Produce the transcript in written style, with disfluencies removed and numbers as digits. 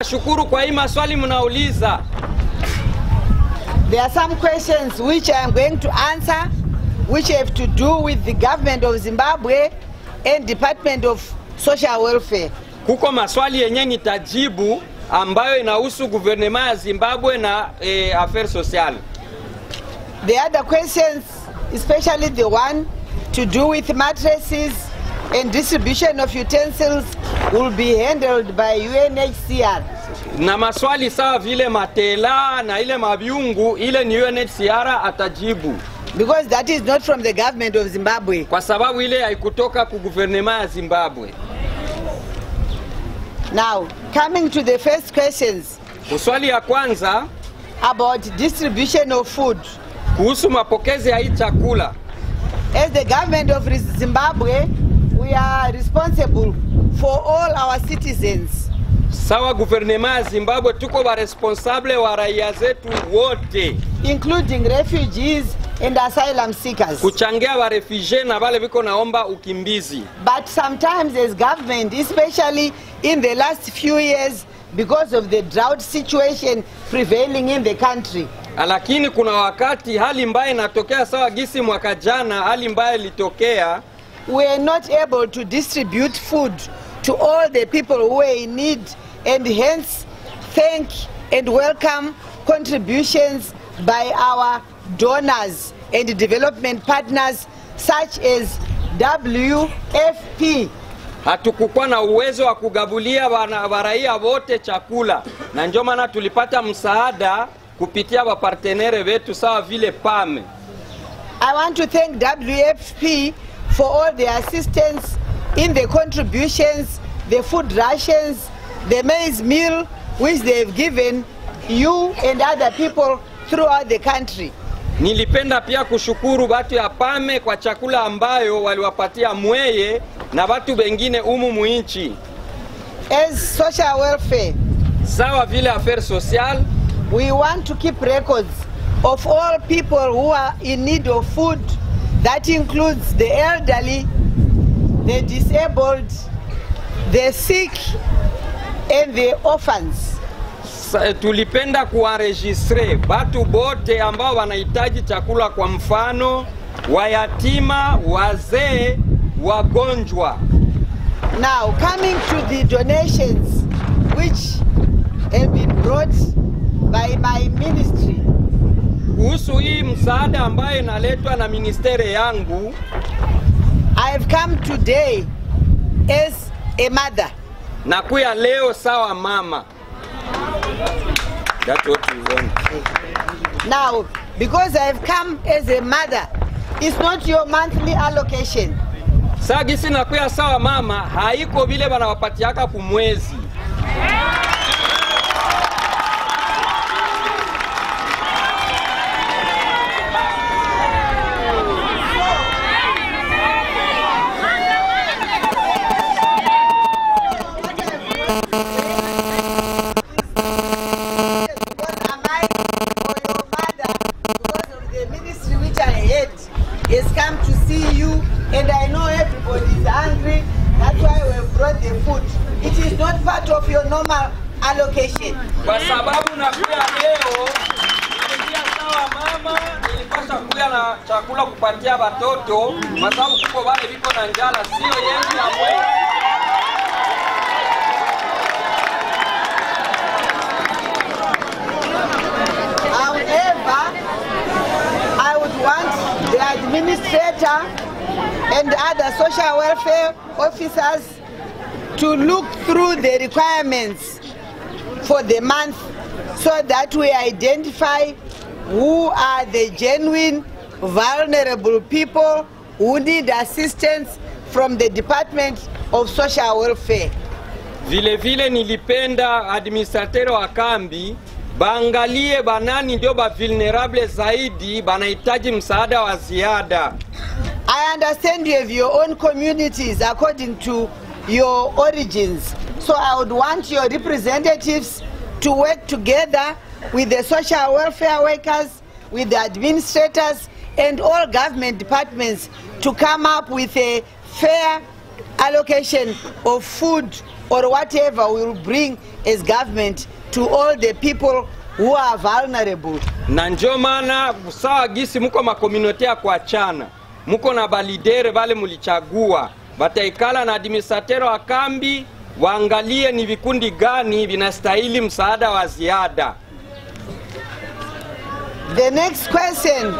nashukuru kwa hii maswali mnauliza. There are some questions which I am going to answer, which have to do with the government of Zimbabwe and Department of Social Welfare. Kuko maswali yenye nitajibu ambayo inahusu gouvernement ya Zimbabwe na affaires sociales. The other questions, especially the one to do with mattresses and distribution of utensils, will be handled by UNHCR. Na maswali sawa vile matela na ile mabiungu, ile ni UNHCR atajibu. Because that is not from the government of Zimbabwe. Kwa sababu ile haikutoka ku gouvernement ya Zimbabwe. Now, coming to the first questions. Swali ya kwanza about distribution of food. Kuhusu mapokezi ya hii chakula. As the government of Zimbabwe, we are responsible for all our citizens. Sawa gouvernement ya Zimbabwe tuko ba responsable wa raia zetu wote, including refugees and asylum seekers. Kuchangia wa refugee na wale biko naomba ukimbizi. But sometimes as government, especially in the last few years, because of the drought situation prevailing in the country. Lakini kuna wakati hali mbaya inatokea sawa gisi mwaka jana hali mbaya ilitokea. We are not able to distribute food to all the people who are in need, and hence thank and welcome contributions by our donors and development partners such as WFP. Hatukukuwa na uwezo wa kugabulia waraia wote chakula, na ndio maana tulipata msaada kupitia wa partenere wetu sawa vile PAM. I want to thank WFP for all the assistance in the contributions, the food rations, the maize meal which they have given you and other people throughout the country. Nilipenda pia kushukuru watu ya PAM kwa chakula ambayo waliwapatia mweye na watu wengine umu muinchi. As social welfare, sawa vile affaires sociales, we want to keep records of all people who are in need of food. That includes the elderly, the disabled, the sick, and the orphans. Tulipenda kuwaregistre watu bote ambao wanahitaji chakula, kwa mfano wayatima, wazee, wagonjwa. Now coming to the donations which have been brought by my ministry. Kuhusu hii msaada ambayo inaletwa na ministeri yangu, I have come today as a mother. Nakuya leo sawa mama. That's what we want. Now, because I have come as a mother, it's not your monthly allocation. Sagisi nakuya sawa mama, haiko vile wanawapatiaka kumwezi. Has come to see you, and I know everybody is hungry. That's why we have brought the food. It is not part of your normal allocation. Kwa sababu nakuya leo, nilikuwa sawa mama, nilipasha kuya na chakula kupatia watoto, kwa sababu kuko wale biko na njala, sio yenzi na mwe. However, I would want the administrator and other social welfare officers to look through the requirements for the month so that we identify who are the genuine vulnerable people who need assistance from the Department of Social Welfare. Vile vile nilipenda administrateur wa kambi baangalie banani ndio ba vulnerable zaidi banahitaji msaada wa ziada. I understand you have your own communities according to your origins. So I would want your representatives to work together with the social welfare workers, with the administrators, and all government departments to come up with a fair allocation of food or whatever we will bring as government to all the people who are vulnerable. Na ndio maana sawa gisi muko makomunote ya kuachana, muko na balidere vale mulichagua, bataikala na administrateur wa kambi, waangalie ni vikundi gani vinastahili msaada wa ziada. The next question.